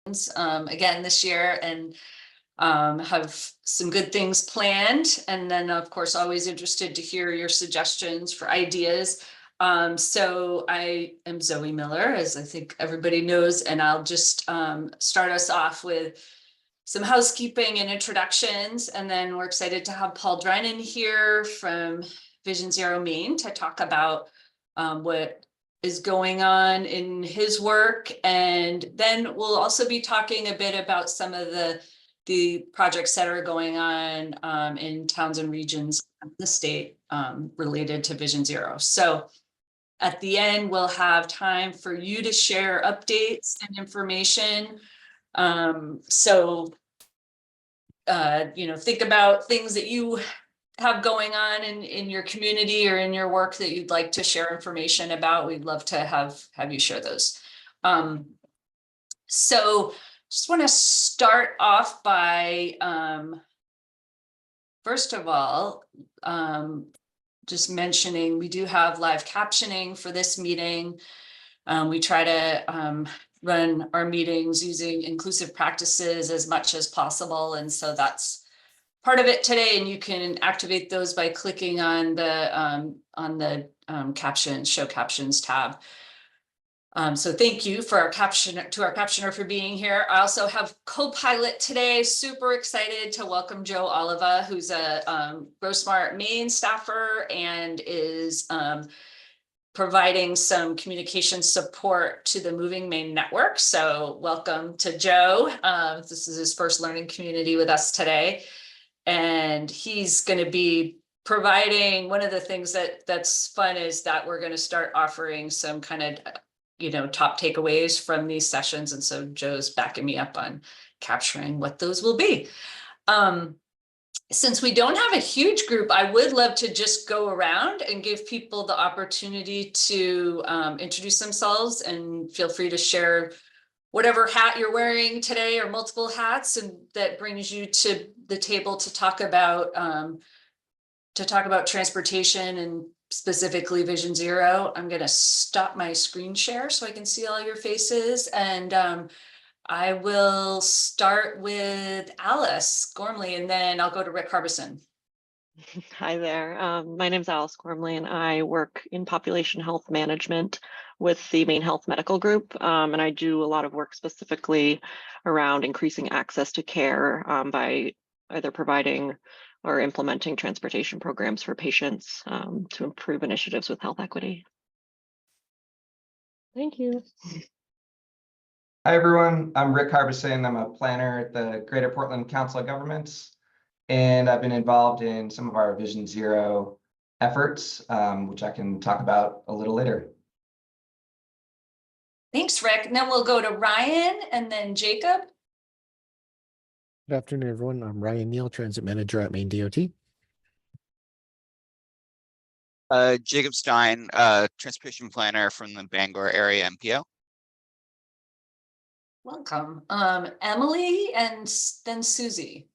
again this year, and have some good things planned. And then, of course, always interested to hear your suggestions for ideas. So I am Zoe Miller, as I think everybody knows, and I'll just start us off with some housekeeping and introductions. And then we're excited to have Paul Drinan here from Vision Zero Maine to talk about what is going on in his work. And then we'll also be talking a bit about some of the projects that are going on in towns and regions of the state related to Vision Zero. So at the end, we'll have time for you to share updates and information. Think about things that you have going on in your community or in your work that you'd like to share information about. We'd love to have you share those. So just want to start off by, first of all, just mentioning we do have live captioning for this meeting. We try to run our meetings using inclusive practices as much as possible. And so that's part of it today. And you can activate those by clicking on the captions, show captions tab. So thank you for our captioner for being here. I also have co-pilot today. Super excited to welcome Joe Oliva, who's a GrowSmart Maine staffer and is providing some communication support to the Moving Maine Network. So welcome to Joe. This is his first learning community with us today. And he's going to be providing, one of the things that's fun is that we're going to start offering some kind of top takeaways from these sessions. And so Joe's backing me up on capturing what those will be. Since we don't have a huge group, I would love to just go around and give people the opportunity to introduce themselves, and feel free to share whatever hat you're wearing today or multiple hats, and that brings you to the table to talk about transportation and specifically Vision Zero. I'm going to stop my screen share so I can see all your faces. And I will start with Alice Gormley, and then I'll go to Rick Harbison. Hi there. My name is Alice Gormley, and I work in population health management with the Maine Health Medical Group. And I do a lot of work specifically around increasing access to care by either providing or implementing transportation programs for patients to improve initiatives with health equity. Thank you. Hi, everyone. I'm Rick Harbison. I'm a planner at the Greater Portland Council of Governments, and I've been involved in some of our Vision Zero efforts, which I can talk about a little later. Thanks, Rick. And then we'll go to Ryan and then Jacob. Good afternoon, everyone. I'm Ryan Neal, Transit Manager at Maine DOT. Jacob Stein, Transportation Planner from the Bangor area MPO. Welcome. Emily and then Susie.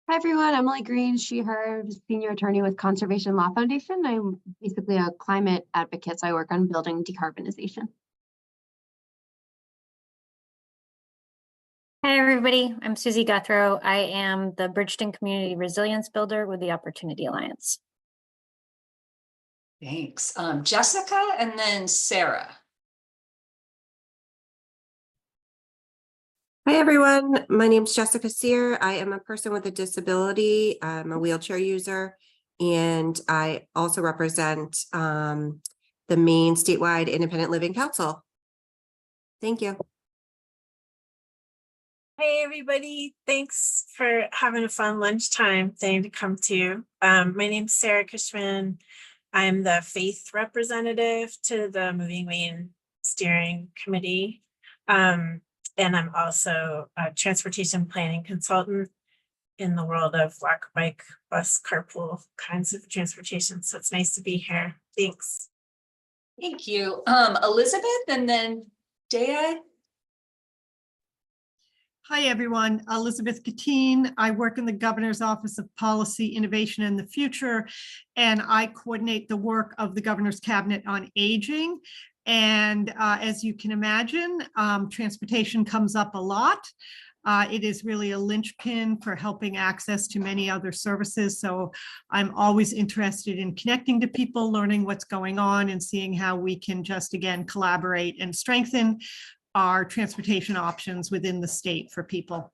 Hi, everyone. Emily Green, she, her, senior attorney with Conservation Law Foundation. I'm basically a climate advocate, so I work on building decarbonization. Hi, everybody. I'm Susie Guthrow. I am the Bridgeton Community Resilience Builder with the Opportunity Alliance. Thanks. Jessica and then Sarah. Hi, everyone. My name is Jessica Sear. I am a person with a disability. I'm a wheelchair user, and I also represent the Maine Statewide Independent Living Council. Thank you. Hey, everybody. Thanks for having a fun lunchtime thing to come to. My name is Sarah Cushman. I'm the faith representative to the Moving Maine Steering Committee. And I'm also a transportation planning consultant in the world of walk, bike, bus, carpool kinds of transportation. So it's nice to be here. Thanks. Thank you. Elizabeth and then Dea. Hi, everyone. Elizabeth Katine. I work in the Governor's Office of Policy, Innovation, and the Future, and I coordinate the work of the Governor's Cabinet on Aging. And as you can imagine, transportation comes up a lot. It is really a linchpin for helping access to many other services. So I'm always interested in connecting to people, learning what's going on, and seeing how we can just, again, collaborate and strengthen our transportation options within the state for people.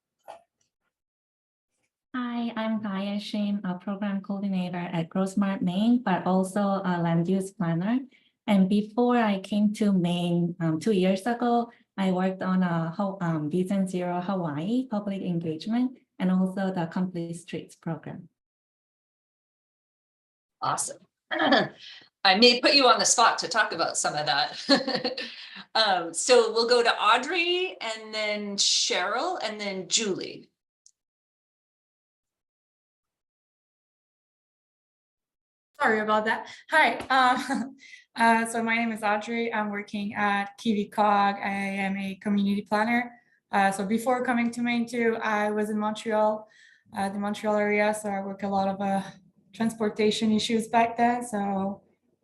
Hi, I'm Gaia Shane, a program coordinator at GrowSmart Maine, but also a land use planner. And before I came to Maine 2 years ago, I worked on a Vision Zero Hawaii public engagement and also the Complete Streets program. Awesome. I may put you on the spot to talk about some of that. So we'll go to Audrey and then Cheryl and then Julie. Sorry about that. Hi, so my name is Audrey. I'm working at Kiwi Cog. I am a community planner. So before coming to Maine too, I was in Montreal, the Montreal area. So I work a lot of transportation issues back then. So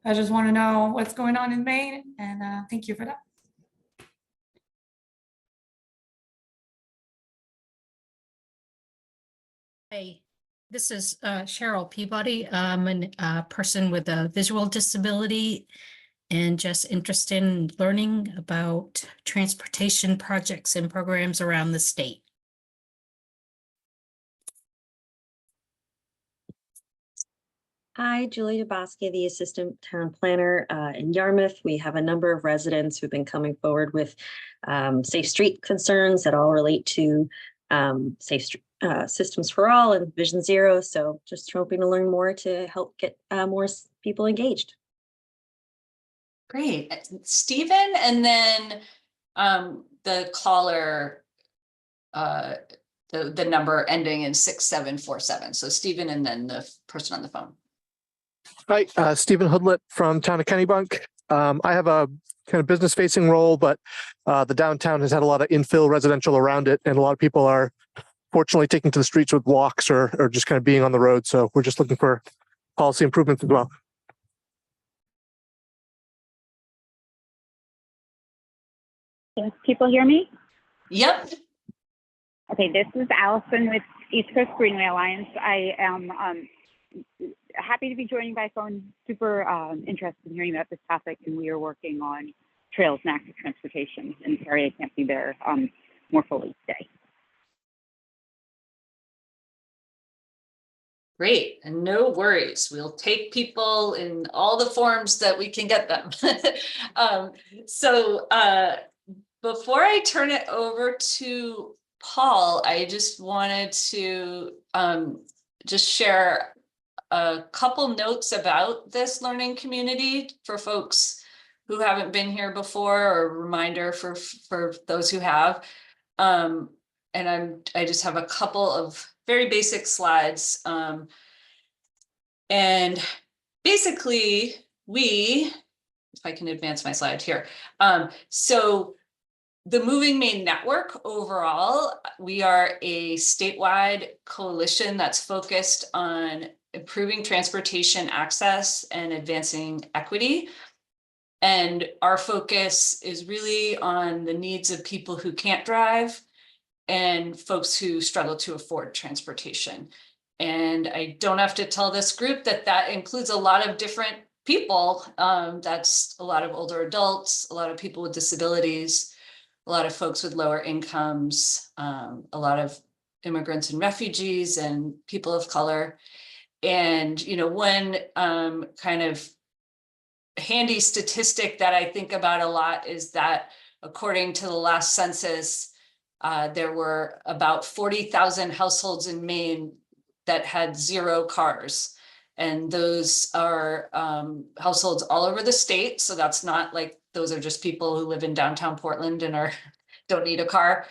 I just want to know what's going on in Maine, and thank you for that. Hey, this is Cheryl Peabody. I'm a person with a visual disability and just interested in learning about transportation projects and programs around the state. Hi, Julie DeBosque, the Assistant Town Planner in Yarmouth. We have a number of residents who've been coming forward with safe street concerns that all relate to safe systems for all and Vision Zero. So just hoping to learn more to help get more people engaged. Great. Stephen, and then the caller, the number ending in 6747. So Stephen and then the person on the phone. Hi, Stephen Hoodlet from Town of Kennebunk. I have a kind of business facing role, but the downtown has had a lot of infill residential around it, and a lot of people are fortunately taking to the streets with walks or just kind of being on the road. So we're just looking for policy improvements as well. Can people hear me? Yep. Okay, this is Allison with East Coast Greenway Alliance. I am happy to be joining by phone. Super interested in hearing about this topic, and we are working on trails and active transportation. And sorry I can't be there more fully today. Great, and no worries. We'll take people in all the forms that we can get them. Before I turn it over to Paul, I just wanted to just share a couple notes about this learning community for folks who haven't been here before, or a reminder for those who have. I just have a couple of very basic slides. And basically if I can advance my slide here. So the Moving Maine Network overall, we are a statewide coalition that's focused on improving transportation access and advancing equity. And our focus is really on the needs of people who can't drive and folks who struggle to afford transportation. And I don't have to tell this group that includes a lot of different people. That's a lot of older adults, a lot of people with disabilities, a lot of folks with lower incomes, a lot of immigrants and refugees and people of color. And, one kind of handy statistic that I think about a lot is that according to the last census, there were about 40,000 households in Maine that had 0 cars. And those are households all over the state. So that's not like, those are just people who live in downtown Portland and don't need a car.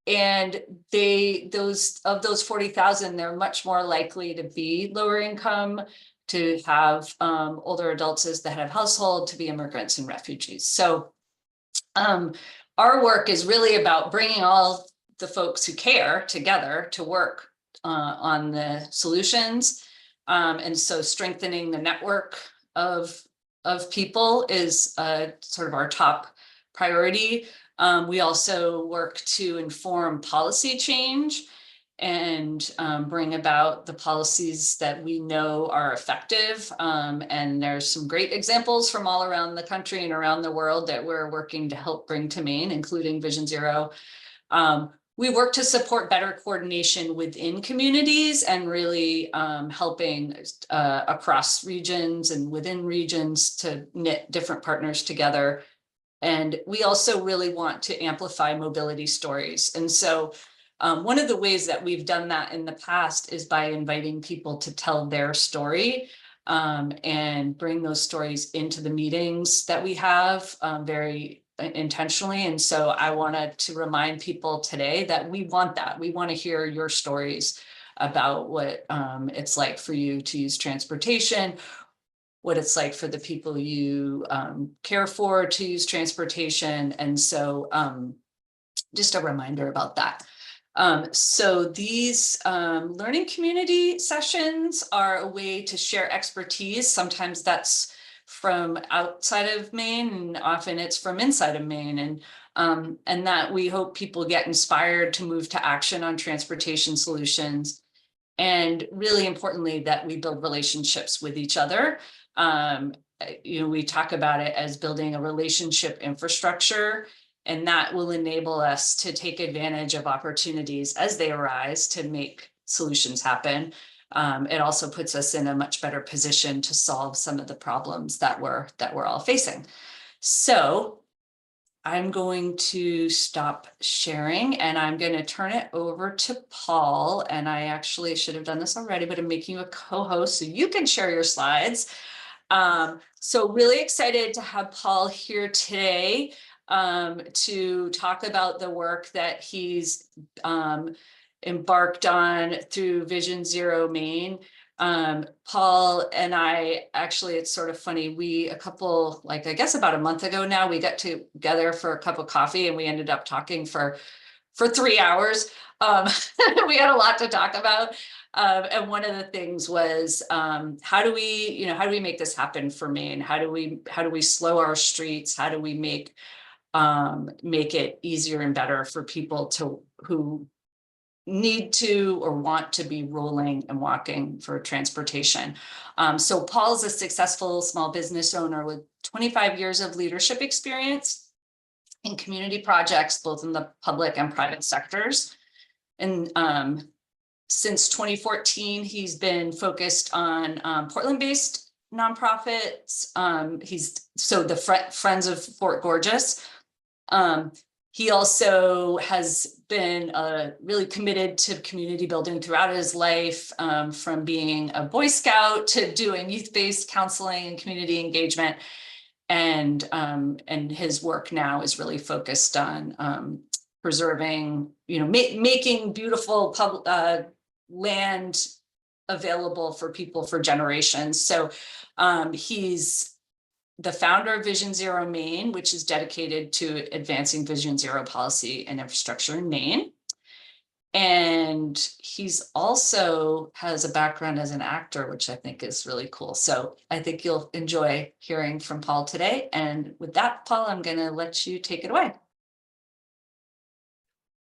And those 40,000, they're much more likely to be lower income, to have older adults as the head of household, to be immigrants and refugees. So our work is really about bringing all the folks who care together to work on the solutions. And so strengthening the network of people is sort of our top priority. We also work to inform policy change and bring about the policies that we know are effective. And there's some great examples from all around the country and around the world that we're working to help bring to Maine, including Vision Zero. We work to support better coordination within communities and really helping across regions and within regions to knit different partners together. And we also really want to amplify mobility stories. And so one of the ways that we've done that in the past is by inviting people to tell their story and bring those stories into the meetings that we have very intentionally. And so I wanted to remind people today that we want that. We want to hear your stories about what it's like for you to use transportation, what it's like for the people you care for to use transportation. And so just a reminder about that. So these learning community sessions are a way to share expertise. Sometimes that's from outside of Maine, and often it's from inside of Maine, and that we hope people get inspired to move to action on transportation solutions. And really importantly, that we build relationships with each other. We talk about it as building a relationship infrastructure, and that will enable us to take advantage of opportunities as they arise to make solutions happen. It also puts us in a much better position to solve some of the problems that we're all facing. So I'm going to stop sharing and I'm going to turn it over to Paul. And I actually should have done this already, but I'm making you a co-host so you can share your slides. So really excited to have Paul here today to talk about the work that he's embarked on through Vision Zero Maine. Paul and I, actually, it's sort of funny. I guess about a month ago now, we got together for a cup of coffee and we ended up talking for 3 hours. We had a lot to talk about. And one of the things was, how do we make this happen for Maine? How do we slow our streets? How do we make it easier and better for people who need to or want to be rolling and walking for transportation. So Paul's a successful small business owner with 25 years of leadership experience in community projects, both in the public and private sectors. And since 2014, he's been focused on Portland-based nonprofits. The Friends of Fort Gorgeous. He also has been really committed to community building throughout his life, from being a Boy Scout to doing youth-based counseling and community engagement. And his work now is really focused on preserving, making beautiful public land available for people for generations. So he's the founder of Vision Zero Maine, which is dedicated to advancing Vision Zero policy and infrastructure in Maine. And he's also has a background as an actor, which I think is really cool. So I think you'll enjoy hearing from Paul today. And with that, Paul, I'm going to let you take it away.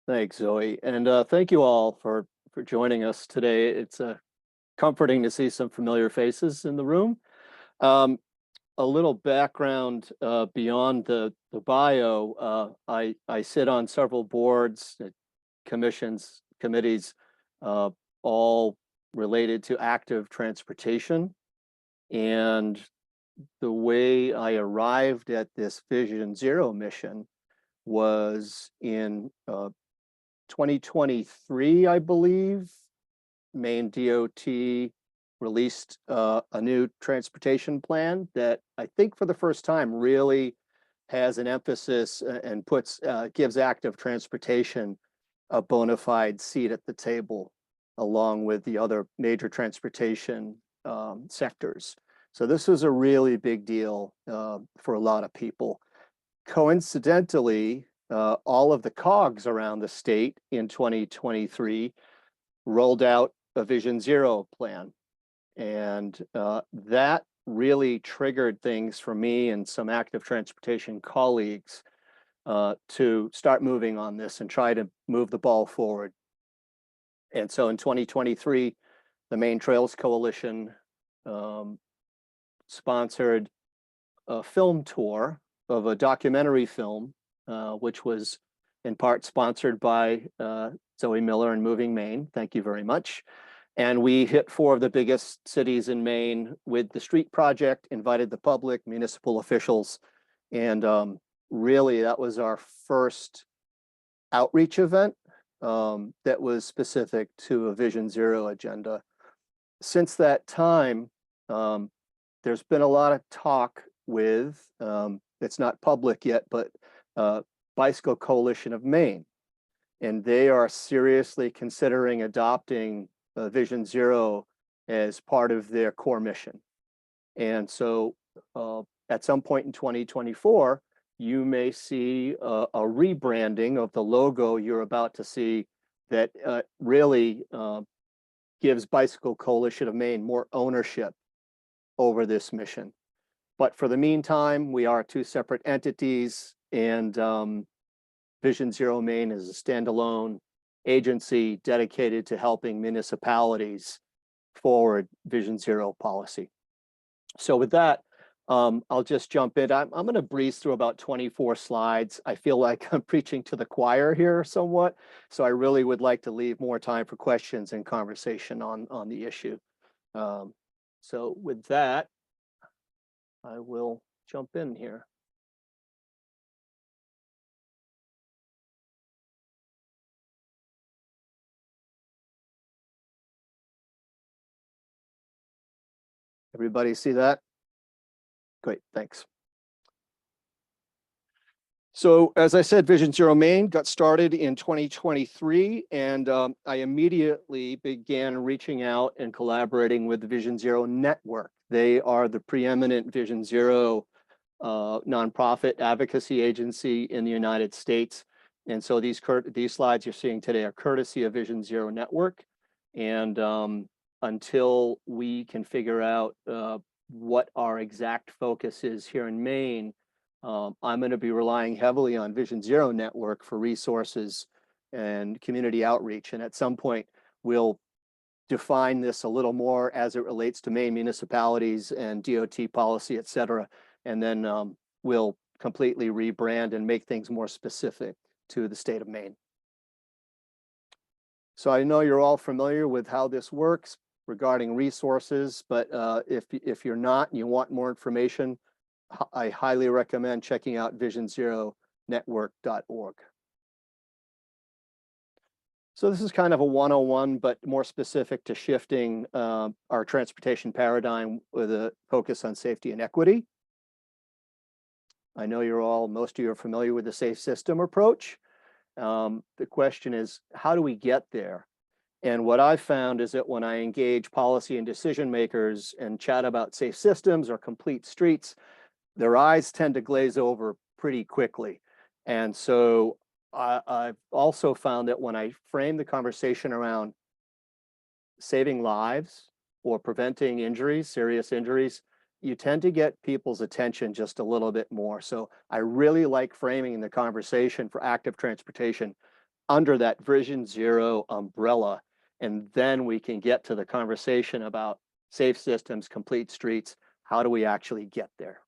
Thanks, Zoe. And thank you all for joining us today. It's comforting to see some familiar faces in the room. A little background beyond the bio. I sit on several boards, commissions, committees, all related to active transportation. And the way I arrived at this Vision Zero mission was in 2023, I believe. Maine DOT released a new transportation plan that I think for the first time really has an emphasis and gives active transportation a bona fide seat at the table, along with the other major transportation sectors. So this was a really big deal for a lot of people. Coincidentally, all of the cogs around the state in 2023 rolled out a Vision Zero plan. And that really triggered things for me and some active transportation colleagues to start moving on this and try to move the ball forward. And so in 2023, the Maine Trails Coalition sponsored a film tour of a documentary film, which was in part sponsored by Zoe Miller and Moving Maine. Thank you very much. And we hit 4 of the biggest cities in Maine with the street project, invited the public, municipal officials, and really that was our first outreach event that was specific to a Vision Zero agenda. Since that time, there's been a lot of talk with, it's not public yet, but Bicycle Coalition of Maine. And they are seriously considering adopting Vision Zero as part of their core mission. And so at some point in 2024, you may see a rebranding of the logo you're about to see that really gives Bicycle Coalition of Maine more ownership over this mission. But for the meantime, we are 2 separate entities, and Vision Zero Maine is a standalone agency dedicated to helping municipalities forward Vision Zero policy. So with that, I'll just jump in. I'm going to breeze through about 24 slides. I feel like I'm preaching to the choir here somewhat, so I really would like to leave more time for questions and conversation on the issue. So with that, I will jump in here. Everybody see that? Great, thanks. So as I said, Vision Zero Maine got started in 2023, and I immediately began reaching out and collaborating with the Vision Zero Network. They are the preeminent Vision Zero nonprofit advocacy agency in the United States. And so these slides you're seeing today are courtesy of Vision Zero Network. And until we can figure out what our exact focus is here in Maine, I'm going to be relying heavily on Vision Zero Network for resources and community outreach. And at some point, we'll define this a little more as it relates to Maine municipalities and DOT policy, et cetera. And then we'll completely rebrand and make things more specific to the state of Maine. So I know you're all familiar with how this works regarding resources, but if you're not and you want more information, I highly recommend checking out visionzeronetwork.org. So this is kind of a 101, but more specific to shifting our transportation paradigm with a focus on safety and equity. I know most of you are familiar with the safe system approach. The question is, how do we get there? And what I've found is that when I engage policy and decision makers and chat about safe systems or complete streets, their eyes tend to glaze over pretty quickly. And so I've also found that when I frame the conversation around saving lives or preventing injuries, serious injuries, you tend to get people's attention just a little bit more. So I really like framing the conversation for active transportation under that Vision Zero umbrella. And then we can get to the conversation about safe systems, complete streets. How do we actually get there?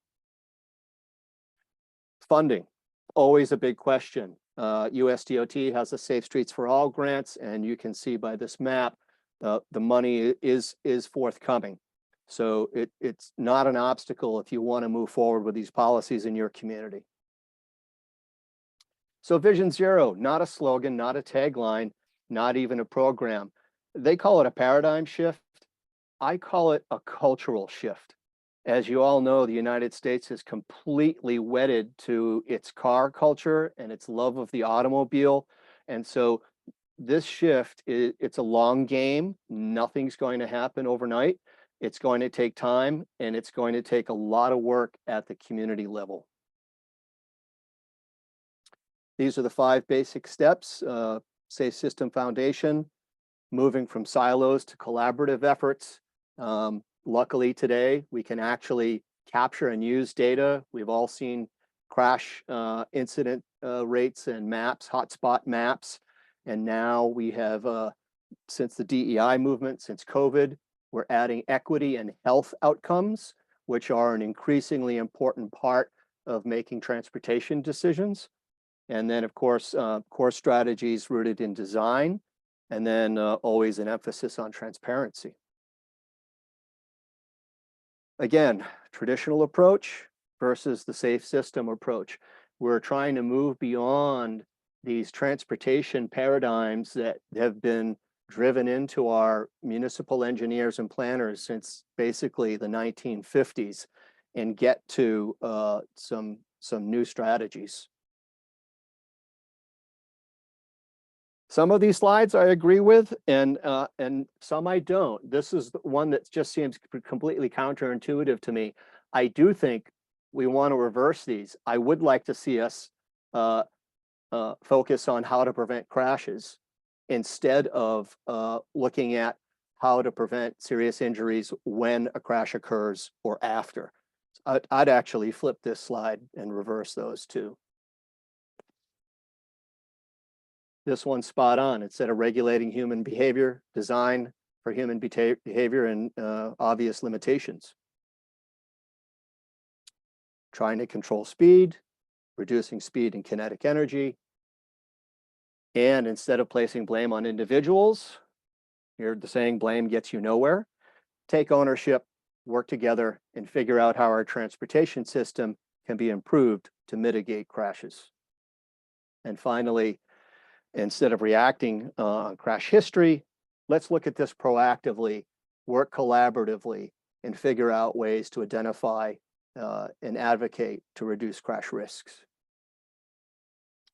Funding, always a big question. USDOT has the Safe Streets for All grants, and you can see by this map, the money is forthcoming. So it's not an obstacle if you want to move forward with these policies in your community. So Vision Zero, not a slogan, not a tagline, not even a program. They call it a paradigm shift. I call it a cultural shift. As you all know, the United States is completely wedded to its car culture and its love of the automobile. And so this shift, it's a long game. Nothing's going to happen overnight. It's going to take time, and it's going to take a lot of work at the community level. these are the 5 basic steps. Safe system foundation, moving from silos to collaborative efforts. Luckily today, we can actually capture and use data. We've all seen crash incident rates and maps, hotspot maps. And now we have, since the DEI movement, since COVID, we're adding equity and health outcomes, which are an increasingly important part of making transportation decisions. And then, of course, core strategies rooted in design, and then always an emphasis on transparency. Again, traditional approach versus the safe system approach. We're trying to move beyond these transportation paradigms that have been driven into our municipal engineers and planners since basically the 1950s and get to some new strategies. Some of these slides I agree with, and some I don't. This is the one that just seems completely counterintuitive to me. I do think we want to reverse these. I would like to see us focus on how to prevent crashes instead of looking at how to prevent serious injuries when a crash occurs or after. I'd actually flip this slide and reverse those two. This one's spot on. Instead of regulating human behavior, design for human behavior and obvious limitations. Trying to control speed, reducing speed and kinetic energy. And instead of placing blame on individuals, you're the saying blame gets you nowhere, take ownership, work together, and figure out how our transportation system can be improved to mitigate crashes. And finally, instead of reacting on crash history, let's look at this proactively, work collaboratively, and figure out ways to identify and advocate to reduce crash risks.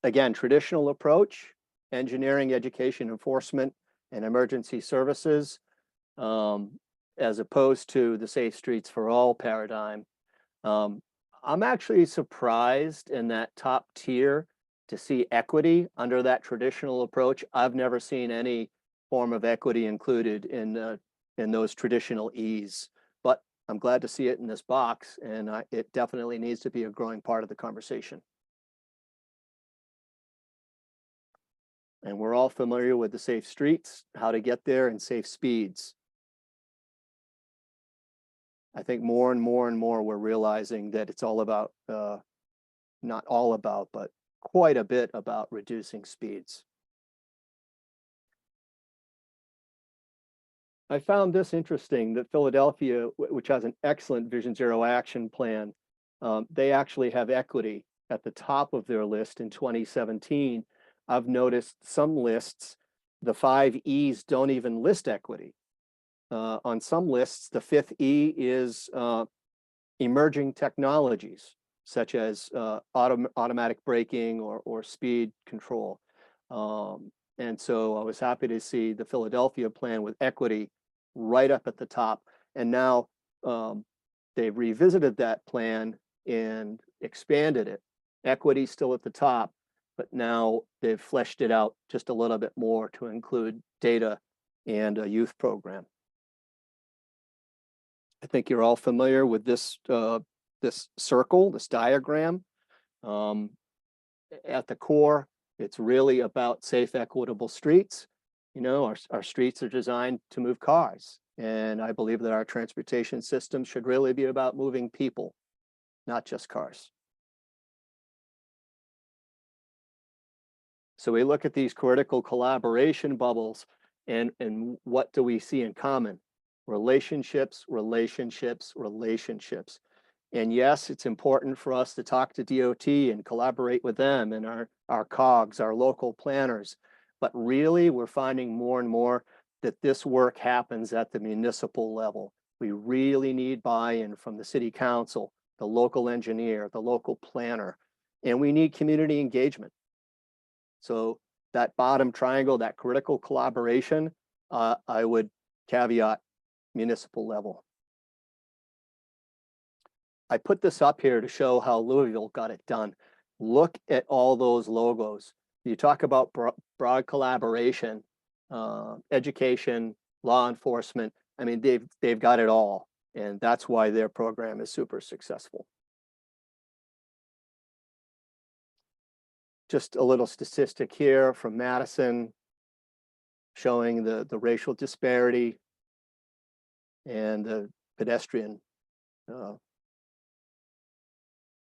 Again, traditional approach, engineering, education, enforcement, and emergency services, as opposed to the Safe Streets for All paradigm. I'm actually surprised in that top tier to see equity under that traditional approach. I've never seen any form of equity included in those traditional E's, but I'm glad to see it in this box, and it definitely needs to be a growing part of the conversation. And we're all familiar with the safe streets, how to get there, and safe speeds. I think more and more and more we're realizing that it's all about, not all about, but quite a bit about reducing speeds. I found this interesting that Philadelphia, which has an excellent Vision Zero action plan, they actually have equity at the top of their list in 2017. I've noticed some lists, the 5 E's don't even list equity. On some lists, the 5th E is emerging technologies, such as automatic braking or speed control. And so I was happy to see the Philadelphia plan with equity right up at the top. And now they've revisited that plan and expanded it. Equity still at the top, but now they've fleshed it out just a little bit more to include data and a youth program. I think you're all familiar with this this circle, this diagram. At the core, it's really about safe, equitable streets. You know, our streets are designed to move cars. And I believe that our transportation system should really be about moving people, not just cars. So we look at these critical collaboration bubbles and what do we see in common? Relationships, relationships, relationships. And yes, it's important for us to talk to DOT and collaborate with them and our COGs, our local planners. But really, we're finding more and more that this work happens at the municipal level. We really need buy-in from the city council, the local engineer, the local planner, and we need community engagement. So that bottom triangle, that critical collaboration, I would caveat municipal level. I put this up here to show how Louisville got it done. look at all those logos. You talk about broad collaboration, education, law enforcement. I mean, they've got it all, and that's why their program is super successful. Just a little statistic here from Madison showing the racial disparity and the pedestrian,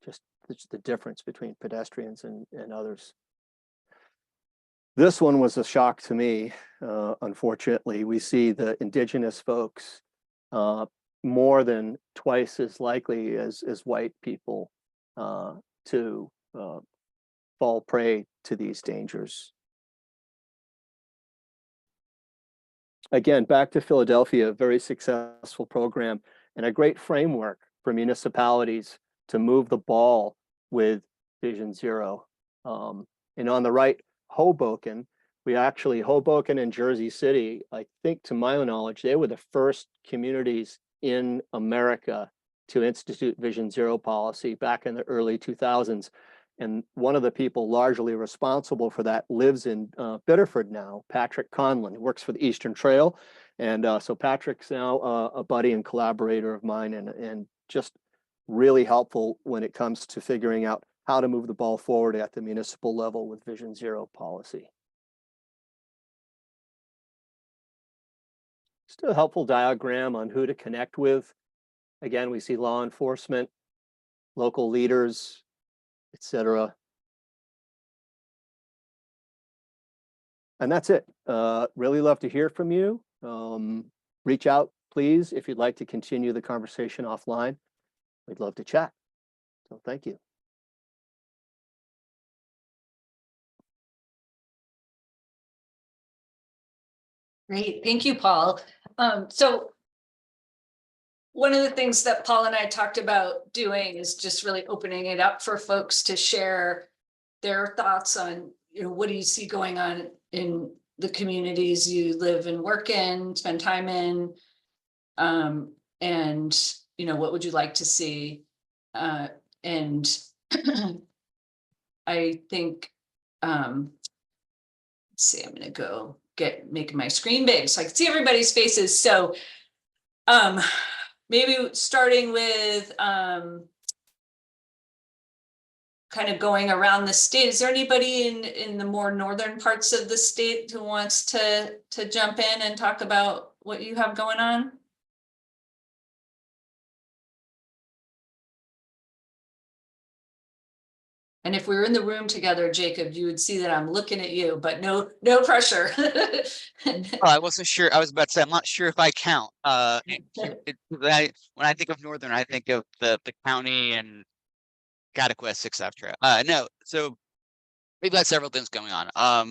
just the difference between pedestrians and others. This one was a shock to me. Unfortunately, we see the indigenous folks more than twice as likely as white people to fall prey to these dangers. Again, back to Philadelphia, a very successful program and a great framework for municipalities to move the ball with Vision Zero. And on the right, Hoboken, Hoboken and Jersey City, I think to my knowledge, they were the first communities in America to institute Vision Zero policy back in the early 2000s. And one of the people largely responsible for that lives in Biddeford now, Patrick Conlon, who works for the Eastern Trail. And so Patrick's now a buddy and collaborator of mine, and just really helpful when it comes to figuring out how to move the ball forward at the municipal level with Vision Zero policy. Just a helpful diagram on who to connect with. Again, we see law enforcement, local leaders, etc. And that's it. Really love to hear from you. Reach out, please, if you'd like to continue the conversation offline. We'd love to chat. So thank you. Great, thank you, Paul. So one of the things that Paul and I talked about doing is just really opening it up for folks to share their thoughts on, what do you see going on in the communities you live and work in, spend time in, and what would you like to see? And I think, let's see, I'm gonna go make my screen big so I can see everybody's faces. So maybe starting with kind of going around the state. Is there anybody in the more northern parts of the state who wants to jump in and talk about what you have going on? And if we were in the room together, Jacob, you would see that I'm looking at you, but no pressure. I wasn't sure. I was about to say, I'm not sure if I count. When I think of northern, I think of the county and Cataquest, etc. No, so we've got several things going on. Our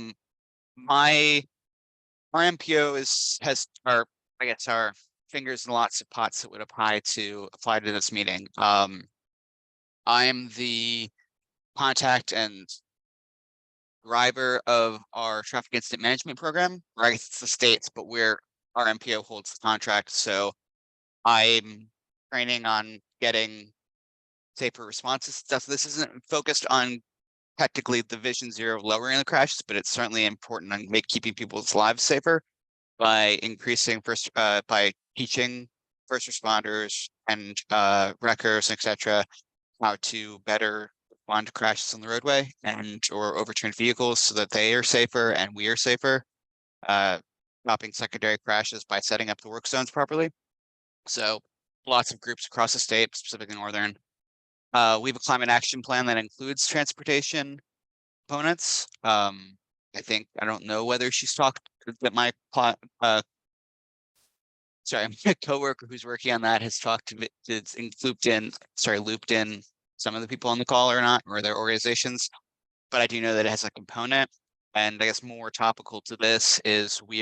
MPO has our fingers in lots of pots that would apply to this meeting. I am the contact and driver of our traffic incident management program, or I guess it's the state's, but our MPO holds the contract. So I'm training on getting safer responses stuff. This isn't focused on technically the Vision Zero lowering the crashes, but it's certainly important on keeping people's lives safer by increasing by teaching first responders and wreckers, etc., how to better respond to crashes on the roadway or overturned vehicles so that they are safer and we are safer. Stopping secondary crashes by setting up the work zones properly. So lots of groups across the state, specifically northern. We have a climate action plan that includes transportation components. I don't know whether she's talked, that my coworker who's working on that has talked to it's looped in some of the people on the call or not, or their organizations. But I do know that it has a component. And I guess more topical to this is we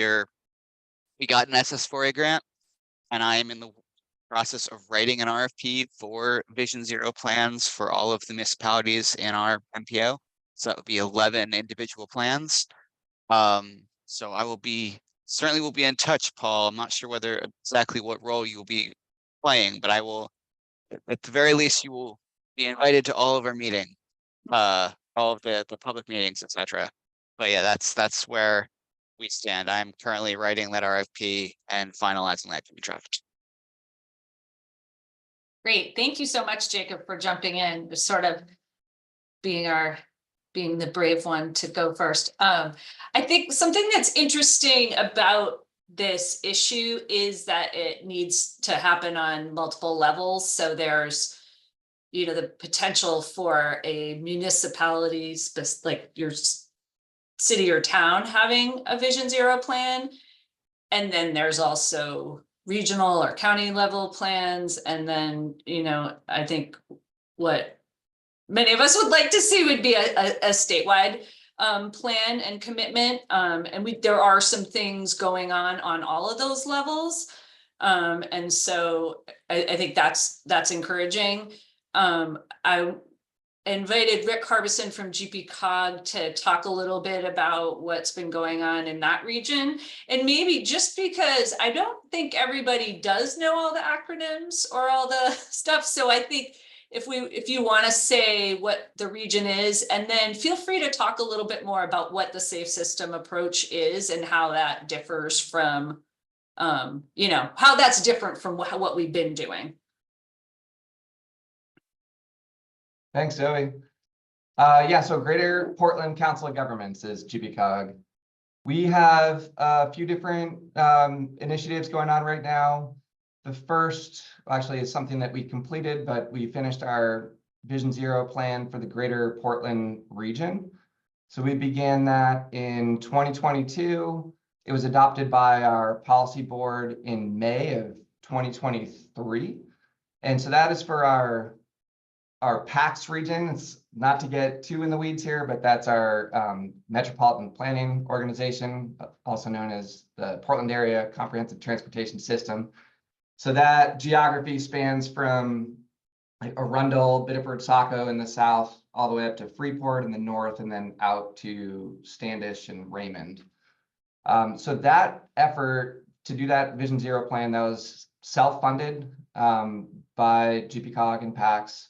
got an SS4A grant, and I am in the process of writing an RFP for Vision Zero plans for all of the municipalities in our MPO. So that would be 11 individual plans. So I certainly will be in touch, Paul. I'm not sure whether exactly what role you will be playing, but I will, at the very least, you will be invited to all of our meetings. all of the public meetings, etc. But yeah, that's where we stand. I'm currently writing that RFP and finalizing that draft. Great. Thank you so much, Jacob, for jumping in, just sort of being the brave one to go first. I think something that's interesting about this issue is that it needs to happen on multiple levels. So there's, you know, the potential for a municipality, like your city or town, having a Vision Zero plan. And then there's also regional or county level plans. And then, you know, I think what many of us would like to see would be a statewide plan and commitment. And there are some things going on all of those levels. And so I think that's encouraging. I invited Rick Harbison from GPCOG to talk a little bit about what's been going on in that region. And maybe just because I don't think everybody does know all the acronyms or all the stuff. So I think if you want to say what the region is, and then feel free to talk a little bit more about what the safe system approach is and how that differs from, you know, how that's different from what we've been doing. Thanks, Zoe. Yeah, so Greater Portland Council of Governments is GPCOG. We have a few different initiatives going on right now. The first actually is something that we completed, but we finished our Vision Zero plan for the Greater Portland region. So we began that in 2022. It was adopted by our policy board in May of 2023. And so that is for our PACS region. It's not to get too in the weeds here, but that's our Metropolitan Planning Organization, also known as the Portland Area Comprehensive Transportation System. So that geography spans from like Arundel, Biddeford, Saco in the south, all the way up to Freeport in the north, and then out to Standish and Raymond. So that effort to do that Vision Zero plan, that was self-funded by GPCOG and PACS.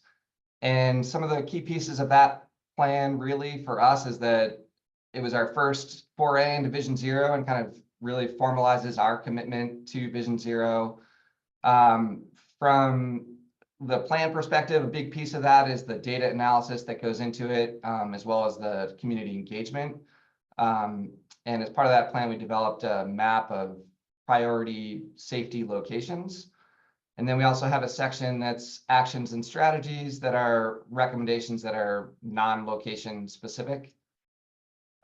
And some of the key pieces of that plan really for us is that it was our first foray into Vision Zero and kind of really formalizes our commitment to Vision Zero. From the plan perspective, a big piece of that is the data analysis that goes into it, as well as the community engagement. And as part of that plan, we developed a map of priority safety locations. And then we also have a section that's actions and strategies that are recommendations that are non-location specific.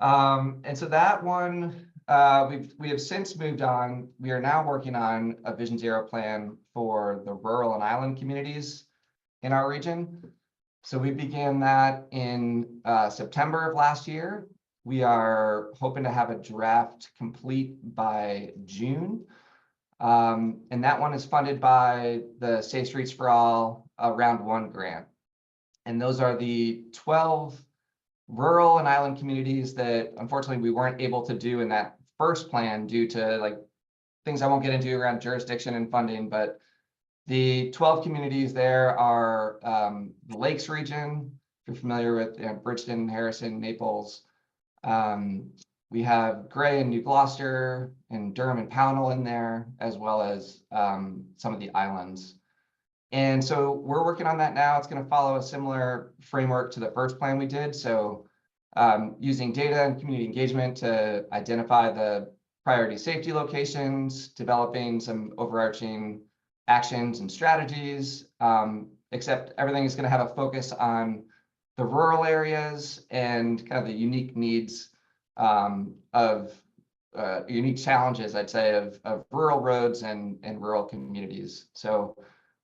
And so that one, we have since moved on. We are now working on a Vision Zero plan for the rural and island communities in our region. So we began that in September of last year. We are hoping to have a draft complete by June. And that one is funded by the Safe Streets for All Round 1 grant. And those are the 12 rural and island communities that unfortunately we weren't able to do in that first plan due to like things I won't get into around jurisdiction and funding, but the 12 communities there are the Lakes region, if you're familiar with Bridgeton, Harrison, Naples. We have Gray and New Gloucester and Durham and Pownell in there, as well as some of the islands. And so we're working on that now. It's going to follow a similar framework to the first plan we did. So using data and community engagement to identify the priority safety locations, developing some overarching actions and strategies, except everything is going to have a focus on the rural areas and kind of the unique needs of unique challenges, I'd say, of rural roads and rural communities. So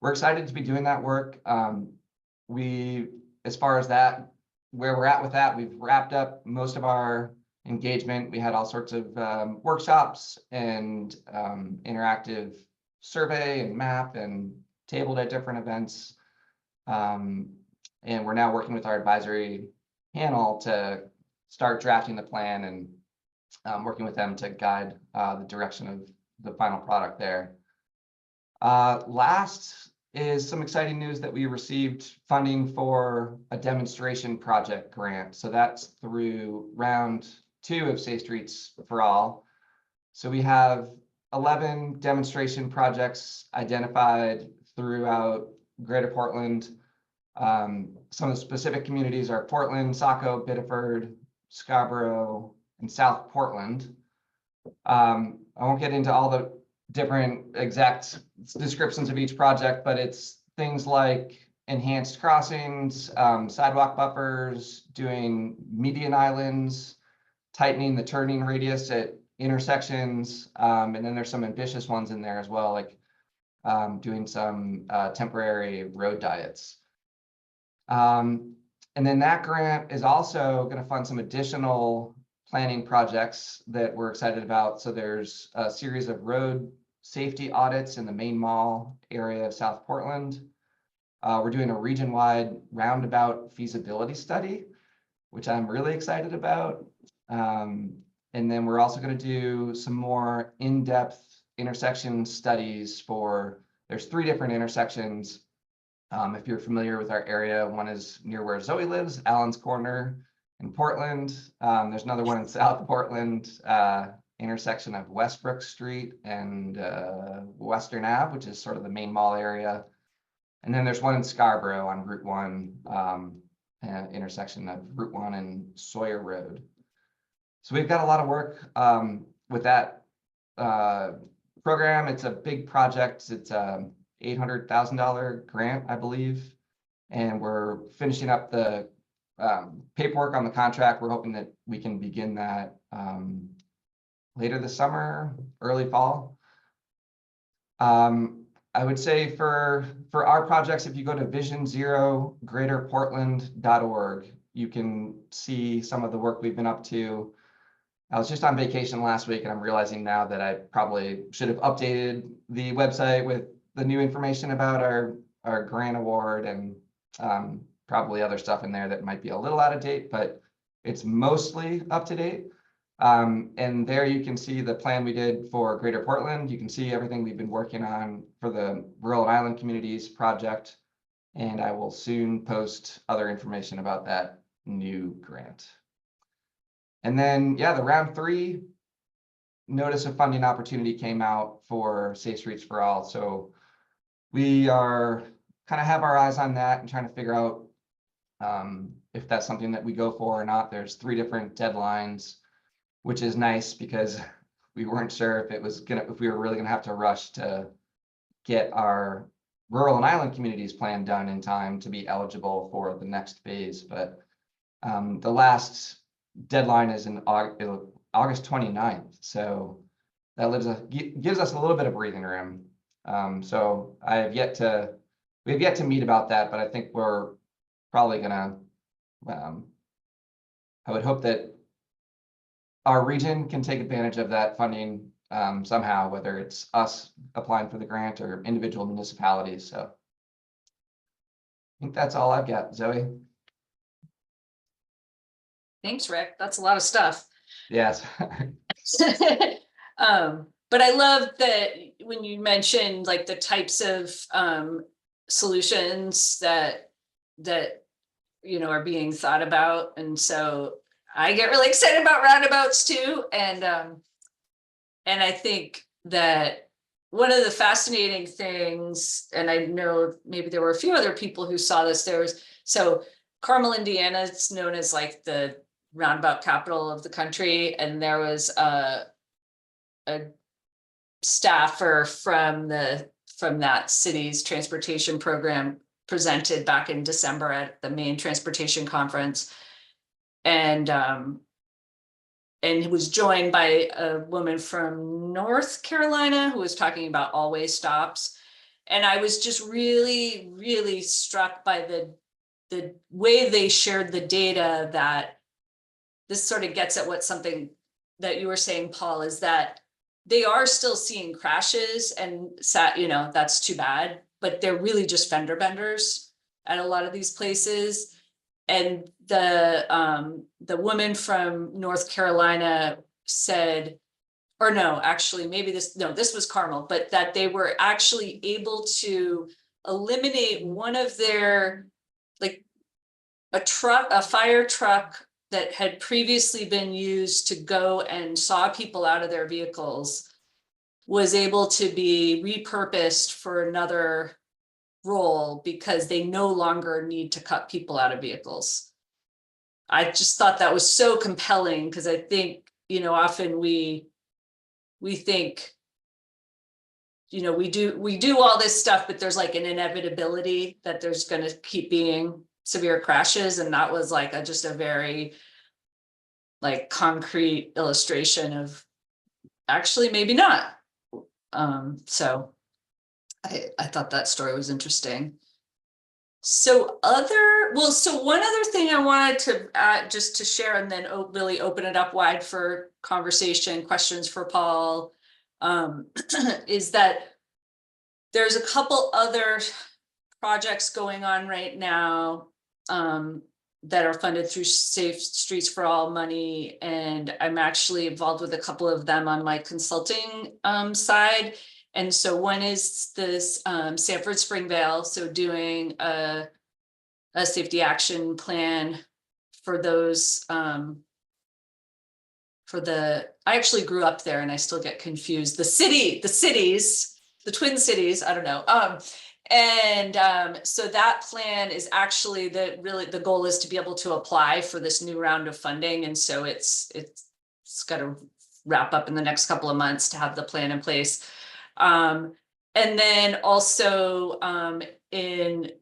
we're excited to be doing that work. As far as that, where we're at with that, we've wrapped up most of our engagement. We had all sorts of workshops and interactive survey and map and tabled at different events. And we're now working with our advisory panel to start drafting the plan and working with them to guide the direction of the final product there. Last is some exciting news that we received funding for a demonstration project grant. So that's through round 2 of Safe Streets for All. So we have 11 demonstration projects identified throughout Greater Portland. Some of the specific communities are Portland, Saco, Biddeford, Scarborough, and South Portland. I won't get into all the different exact descriptions of each project, but it's things like enhanced crossings, sidewalk buffers, doing median islands, tightening the turning radius at intersections, and then there's some ambitious ones in there as well, like doing some temporary road diets. And then that grant is also going to fund some additional planning projects that we're excited about. So there's a series of road safety audits in the Main Mall area of South Portland. We're doing a region-wide roundabout feasibility study, which I'm really excited about. And then we're also going to do some more in-depth intersection studies for, there's 3 different intersections. If you're familiar with our area, one is near where Zoe lives, Allen's Corner in Portland. There's another one in South Portland, intersection of Westbrook Street and Western Ave, which is sort of the Main Mall area. And then there's one in Scarborough on Route 1, intersection of Route 1 and Sawyer Road. So we've got a lot of work with that program. It's a big project. It's a $800,000 grant, I believe. And we're finishing up the paperwork on the contract. We're hoping that we can begin that later this summer, early fall. I would say for our projects, if you go to visionsero.greaterportland.org, you can see some of the work we've been up to. I was just on vacation last week, and I'm realizing now that I probably should have updated the website with the new information about our grant award and probably other stuff in there that might be a little out of date, but it's mostly up to date. And there you can see the plan we did for Greater Portland. You can see everything we've been working on for the Rural and Island Communities project. And I will soon post other information about that new grant. And then, yeah, the round 3 notice of funding opportunity came out for Safe Streets for All. So we are kind of have our eyes on that and trying to figure out if that's something that we go for or not. There's 3 different deadlines, which is nice because we weren't sure if we were really gonna have to rush to get our rural and island communities plan done in time to be eligible for the next phase. But the last deadline is in August 29th. So that gives us a little bit of breathing room. So we have yet to meet about that, but I think we're probably gonna, I would hope that our region can take advantage of that funding somehow, whether it's us applying for the grant or individual municipalities. So I think that's all I've got, Zoe. Thanks, Rick. That's a lot of stuff. Yes. But I love that when you mentioned like the types of solutions that are being thought about, and so I get really excited about roundabouts too, and I think that one of the fascinating things, and I know maybe there were a few other people who saw this. So Carmel, Indiana, it's known as like the roundabout capital of the country, and there was a staffer from that city's transportation program presented back in December at the Maine Transportation Conference, and it was joined by a woman from North Carolina who was talking about all-way stops. And I was just really, really struck by the way they shared the data, that this sort of gets at something that you were saying, Paul, is that they are still seeing crashes, and that's too bad, but they're really just fender benders at a lot of these places. And the woman from North Carolina said, or no, actually, this was Carmel, but that they were actually able to eliminate one of their, like, a fire truck that had previously been used to go and saw people out of their vehicles was able to be repurposed for another role because they no longer need to cut people out of vehicles. I just thought that was so compelling because I think, you know, often we think, you know, we do all this stuff, but there's like an inevitability that there's going to keep being severe crashes. And that was like just a very like concrete illustration of actually maybe not. So I thought that story was interesting. So one other thing I wanted to just to share and then really open it up wide for conversation, questions for Paul, is that there's a couple other projects going on right now that are funded through Safe Streets for All money. And I'm actually involved with a couple of them on my consulting side. And so one is this Sanford Springvale, so doing a safety action plan for those, I actually grew up there and I still get confused. The cities, the Twin Cities, I don't know. So that plan is actually the goal is to be able to apply for this new round of funding. And so it's got to wrap up in the next couple of months to have the plan in place. And then also in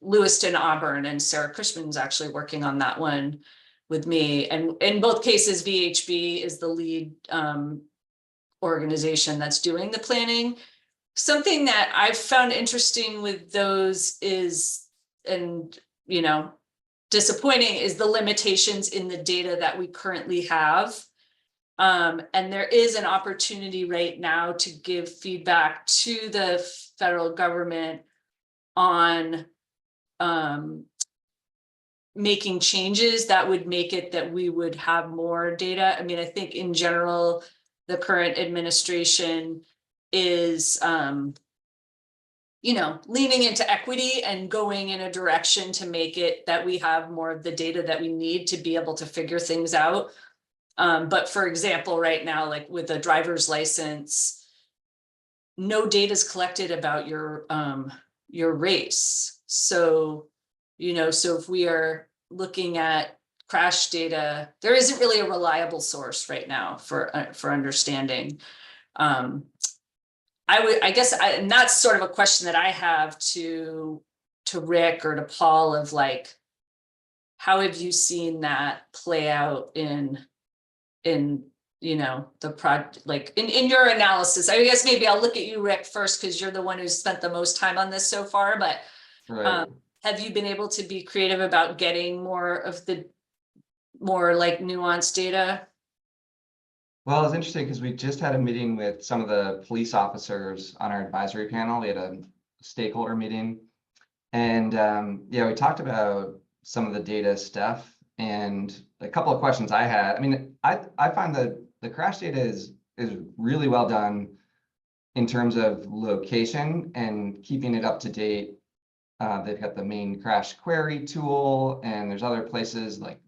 Lewiston, Auburn, and Sarah Cushman's actually working on that one with me. And in both cases, VHB is the lead organization that's doing the planning. Something that I've found interesting with those is, and you know, disappointing, is the limitations in the data that we currently have. And there is an opportunity right now to give feedback to the federal government on making changes that would make it that we would have more data. I mean, I think in general, the current administration is, you know, leaning into equity and going in a direction to make it that we have more of the data that we need to be able to figure things out. But for example, right now, like with a driver's license, no data is collected about your race. So, you know, so if we are looking at crash data, there isn't really a reliable source right now for understanding. I guess and that's sort of a question that I have to Rick or to Paul of like, how have you seen that play out in you know, the project, like in your analysis? I guess maybe I'll look at you, Rick, first, because you're the one who's spent the most time on this so far, but Right. Have you been able to be creative about getting more of the more like nuanced data? Well, it's interesting because we just had a meeting with some of the police officers on our advisory panel. We had a stakeholder meeting, and yeah, we talked about some of the data stuff. And a couple of questions I had. I mean, I find that the crash data is really well done in terms of location and keeping it up to date. They've got the Maine crash query tool, and there's other places like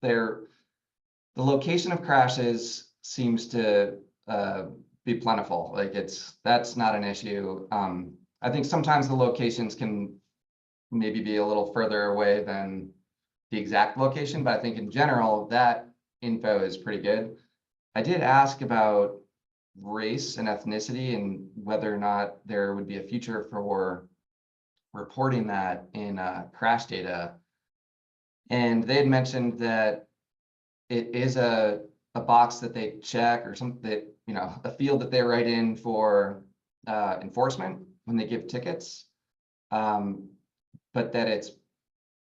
the location of crashes seems to be plentiful. Like that's not an issue. I think sometimes the locations can maybe be a little further away than the exact location, but I think in general that info is pretty good. I did ask about race and ethnicity and whether or not there would be a future for reporting that in crash data. And they had mentioned that it is a box that they check, or something that, you know, a field that they write in for enforcement when they give tickets, but that it's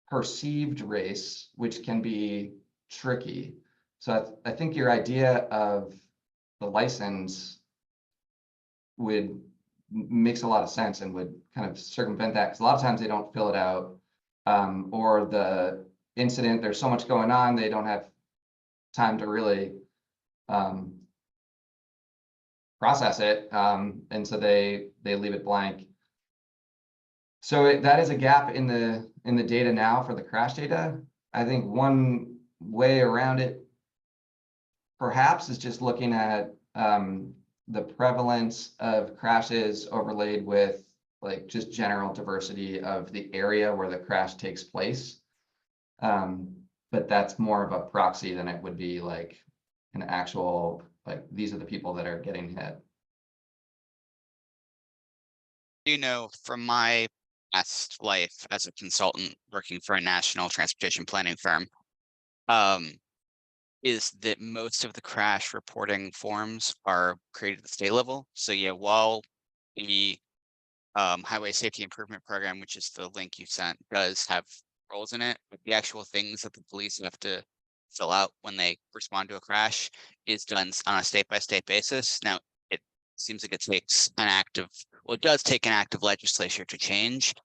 perceived race, which can be tricky. So I think your idea of the license makes a lot of sense and would kind of circumvent that, because a lot of times they don't fill it out, or the incident, there's so much going on, they don't have time to really process it, and so they leave it blank. So that is a gap in the data now for the crash data. I think one way around it perhaps is just looking at the prevalence of crashes overlaid with like just general diversity of the area where the crash takes place. But that's more of a proxy than it would be like an actual, like, these are the people that are getting hit. You know, from my past life as a consultant working for a national transportation planning firm, is that most of the crash reporting forms are created at the state level. So yeah, while the Highway Safety Improvement Program, which is the link you sent, does have roles in it, but the actual things that the police have to fill out when they respond to a crash is done on a state-by-state basis. Now, it seems like it takes an active, well, it does take an active legislature to change,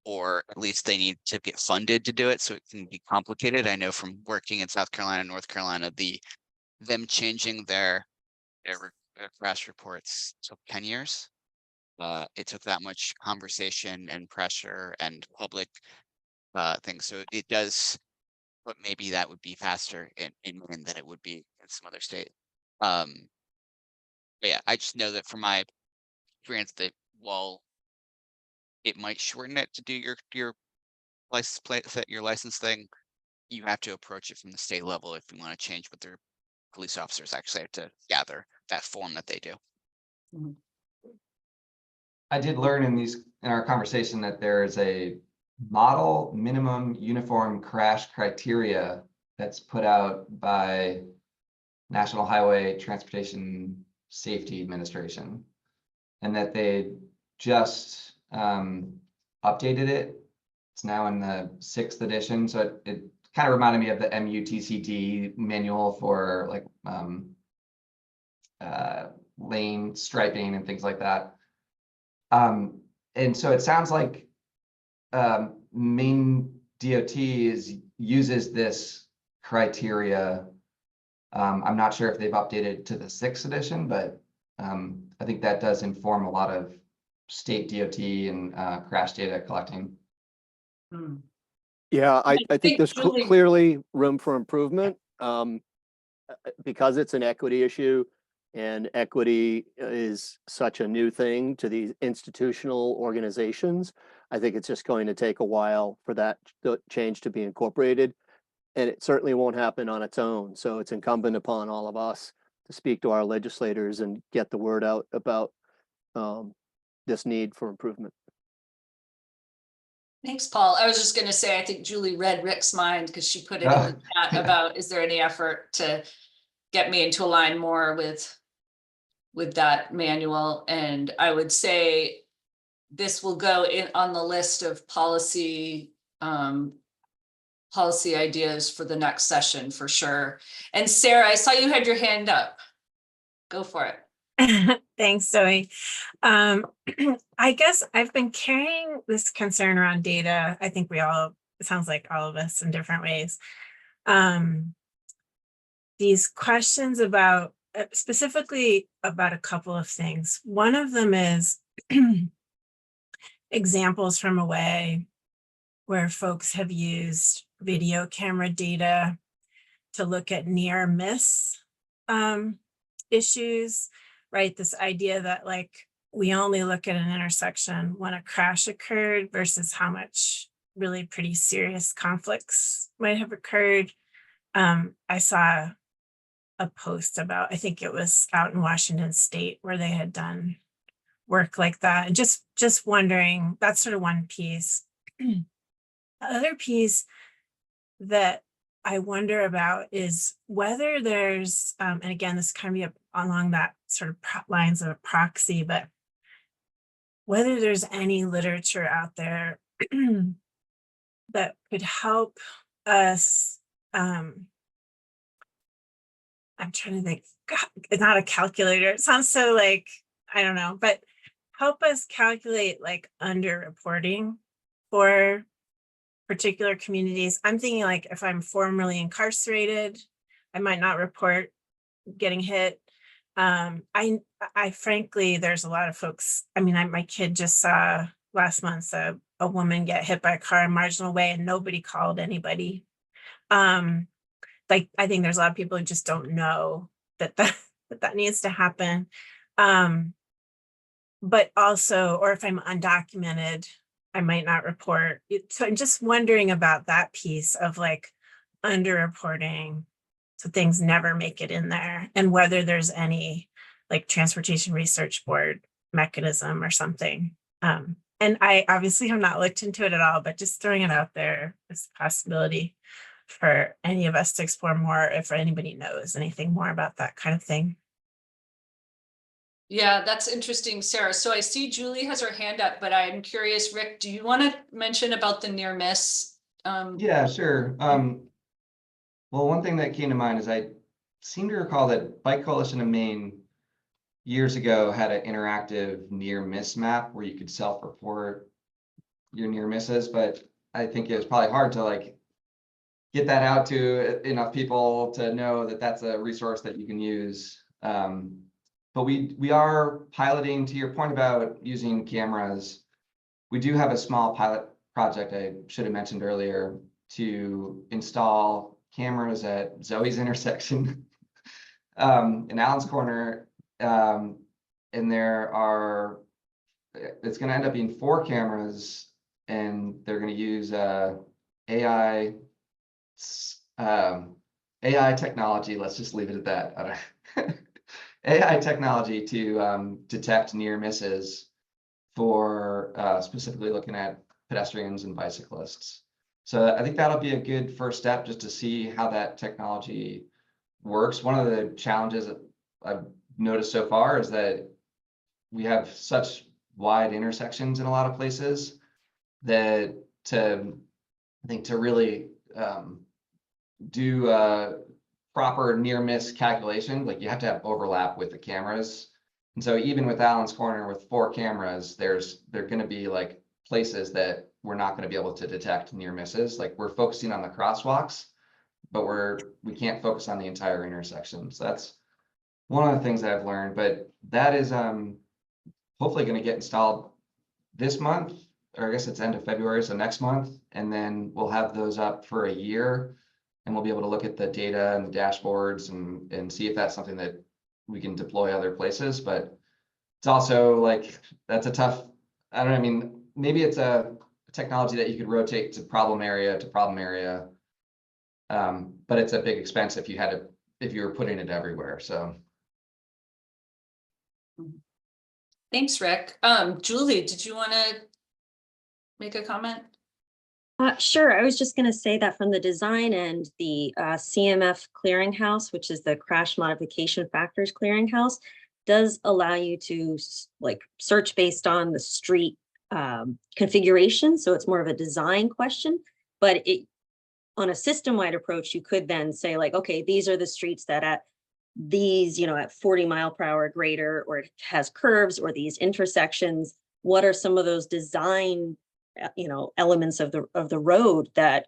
or at least they need to get funded to do it, so it can be complicated. I know from working in South Carolina and North Carolina, them changing their crash reports took 10 years. It took that much conversation and pressure and public things. So it does, but maybe that would be faster in Maine than it would be in some other state. But yeah, I just know that from my experience that while it might shorten it to do your license plate, your license thing, you have to approach it from the state level if you want to change what their police officers actually have to gather that form that they do. I did learn in our conversation that there is a model minimum uniform crash criteria that's put out by National Highway Transportation Safety Administration, and that they just updated it. It's now in the 6th edition, so it kind of reminded me of the MUTCD manual for like lane striping and things like that. And so it sounds like Maine DOT uses this criteria. I'm not sure if they've updated to the 6th edition, but I think that does inform a lot of state DOT and crash data collecting. Yeah, I think there's Julie- clearly room for improvement because it's an equity issue, and equity is such a new thing to these institutional organizations. I think it's just going to take a while for that change to be incorporated, and it certainly won't happen on its own. So it's incumbent upon all of us to speak to our legislators and get the word out about this need for improvement. Thanks, Paul. I was just going to say, I think Julie read Rick's mind because she put it in the chat about, is there any effort to get Maine to align more with that manual? And I would say this will go in on the list of policy ideas for the next session for sure. And Sarah, I saw you had your hand up. Go for it. Thanks, Zoe. I guess I've been carrying this concern around data. I think it sounds like all of us in different ways. These questions about, specifically about a couple of things. One of them is examples from away where folks have used video camera data to look at near miss issues, right? This idea that like we only look at an intersection when a crash occurred versus how much really pretty serious conflicts might have occurred. I saw a post about, I think it was out in Washington State, where they had done work like that. And just wondering, that's sort of one piece. The other piece that I wonder about is whether there's, and again, this kind of be along that sort of lines of a proxy, but whether there's any literature out there that could help us, I'm trying to think, God, it's not a calculator. It sounds so like, I don't know, but help us calculate like underreporting for particular communities. I'm thinking like if I'm formerly incarcerated, I might not report getting hit. I frankly, there's a lot of folks. I mean, my kid just saw last month, a woman get hit by a car in Marginal Way and nobody called anybody. Like, I think there's a lot of people who just don't know that that needs to happen. But also, or if I'm undocumented, I might not report. So I'm just wondering about that piece of like underreporting, so things never make it in there, and whether there's any like Transportation Research Board mechanism or something. And I obviously have not looked into it at all, but just throwing it out there as a possibility for any of us to explore more if anybody knows anything more about that kind of thing. Yeah, that's interesting, Sarah. So I see Julie has her hand up, but I'm curious, Rick, do you want to mention about the near miss? Yeah, sure. Well, one thing that came to mind is I seem to recall that Bike Coalition of Maine years ago had an interactive near miss map where you could self-report your near misses, but I think it was probably hard to like get that out to enough people to know that that's a resource that you can use. But we are piloting, to your point about using cameras. We do have a small pilot project I should have mentioned earlier to install cameras at Zoe's intersection in Allen's Corner. And it's going to end up being 4 cameras, and they're going to use AI technology. Let's just leave it at that. AI technology to detect near misses for specifically looking at pedestrians and bicyclists. So I think that'll be a good first step just to see how that technology works. One of the challenges that I've noticed so far is that we have such wide intersections in a lot of places that to really do proper near miss calculation, like you have to have overlap with the cameras. And so even with Allen's Corner with 4 cameras, there are going to be like places that we're not going to be able to detect near misses. Like we're focusing on the crosswalks, but we can't focus on the entire intersection. So that's one of the things that I've learned, but that is hopefully going to get installed this month, or I guess it's end of February, so next month, and then we'll have those up for a year, and we'll be able to look at the data and the dashboards and see if that's something that we can deploy other places. But it's also like, that's a tough, I don't know, I mean, maybe it's a technology that you could rotate to problem area to problem area. But it's a big expense if you were putting it everywhere. So. Thanks, Rick. Julie, did you want to make a comment? Sure. I was just going to say that from the design end, the CMF clearinghouse, which is the Crash Modification Factors clearinghouse, does allow you to like search based on the street configuration. So it's more of a design question, but on a system-wide approach, you could then say like, okay, these are the streets that at these, at 40 mph greater, or it has curves, or these intersections, what are some of those design elements of the road that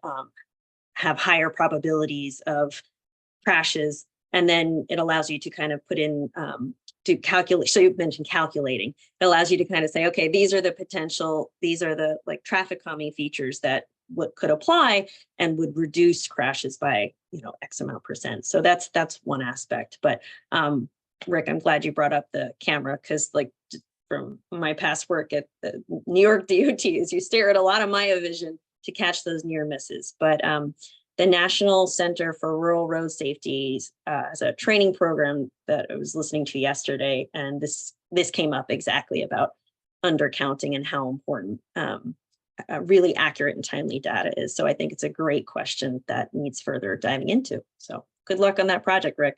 have higher probabilities of crashes? And then it allows you to kind of put in to calculate. So you mentioned calculating. It allows you to kind of say, okay, these are the like traffic calming features that could apply and would reduce crashes by X amount %. So that's one aspect. But Rick, I'm glad you brought up the camera, because like from my past work at the New York DOT is you stare at a lot of Maya vision to catch those near misses. But the National Center for Rural Road Safety has a training program that I was listening to yesterday, and this came up exactly about undercounting and how important really accurate and timely data is. So I think it's a great question that needs further diving into. So good luck on that project, Rick.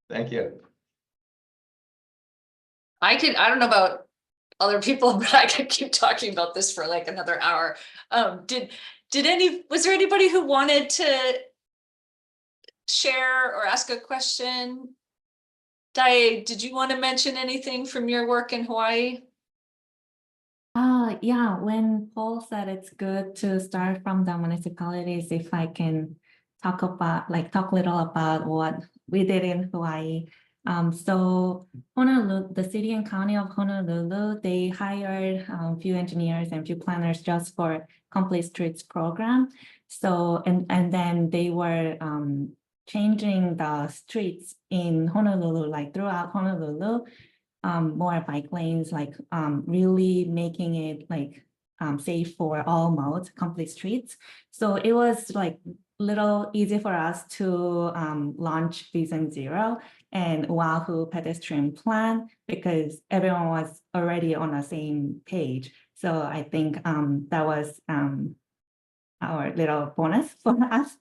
Thank you. I don't know about other people, but I could keep talking about this for like another hour. Was there anybody who wanted to share or ask a question? Dai, did you want to mention anything from your work in Hawaii? Yeah, when Paul said it's good to start from the municipalities, if I can talk a little about what we did in Hawaii. So Honolulu, the city and county of Honolulu, they hired a few engineers and few planners just for Complete Streets program. So, and then they were changing the streets in Honolulu, like throughout Honolulu, more bike lanes, like really making it like safe for all modes, complete streets. So it was like little easy for us to launch Vision Zero and Oahu pedestrian plan because everyone was already on the same page. So I think that was our little bonus for us.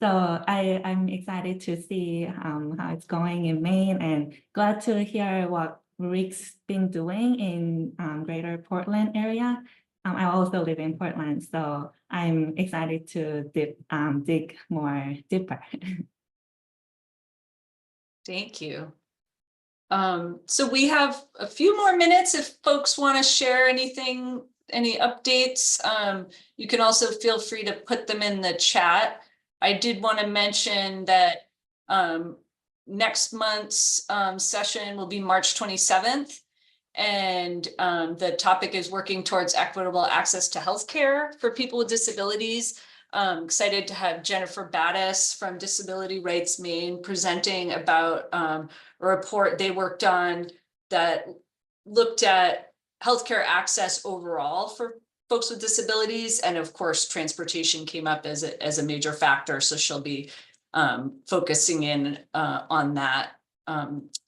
So I'm excited to see how it's going in Maine and glad to hear what Rick's been doing in Greater Portland area. I also live in Portland, so I'm excited to dig more deeper. Thank you. So we have a few more minutes if folks want to share anything, any updates. You can also feel free to put them in the chat. I did want to mention that next month's session will be March 27th. And the topic is working towards equitable access to healthcare for people with disabilities. Excited to have Jennifer Battis from Disability Rights Maine presenting about a report they worked on that looked at healthcare access overall for folks with disabilities. And of course, transportation came up as a major factor. So she'll be focusing in on that.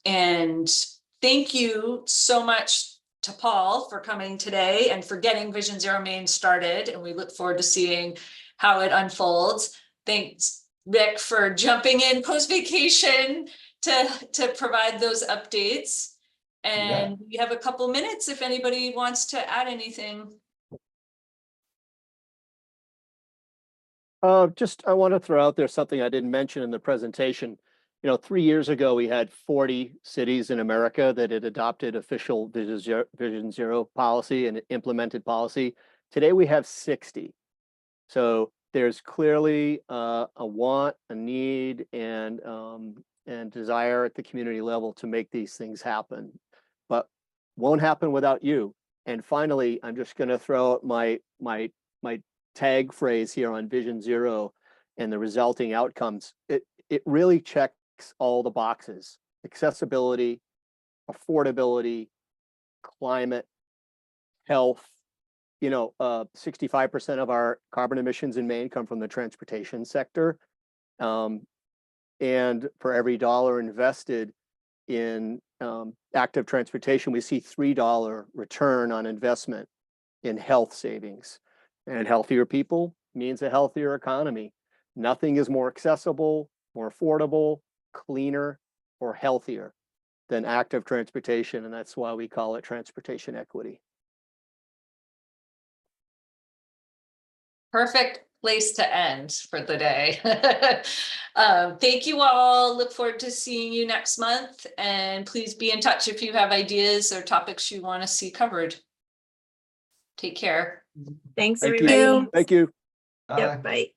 And thank you so much to Paul for coming today and for getting Vision Zero Maine started. And we look forward to seeing how it unfolds. Thanks, Rick, for jumping in post-vacation to provide those updates. And we have a couple minutes if anybody wants to add anything. I want to throw out there something I didn't mention in the presentation. 3 years ago, we had 40 cities in America that had adopted official Vision Zero policy and implemented policy. Today, we have 60. So there's clearly a want, a need, and desire at the community level to make these things happen, but won't happen without you. And finally, I'm just going to throw out my tag phrase here on Vision Zero and the resulting outcomes. It really checks all the boxes: accessibility, affordability, climate, health. 65% of our carbon emissions in Maine come from the transportation sector. And for every dollar invested in active transportation, we see $3 return on investment in health savings. And healthier people means a healthier economy. Nothing is more accessible, more affordable, cleaner, or healthier than active transportation. And that's why we call it transportation equity. Perfect place to end for the day. Thank you all. Look forward to seeing you next month. And please be in touch if you have ideas or topics you want to see covered. Take care. Thanks, Thank everybody. you. Thank you. Yep, bye.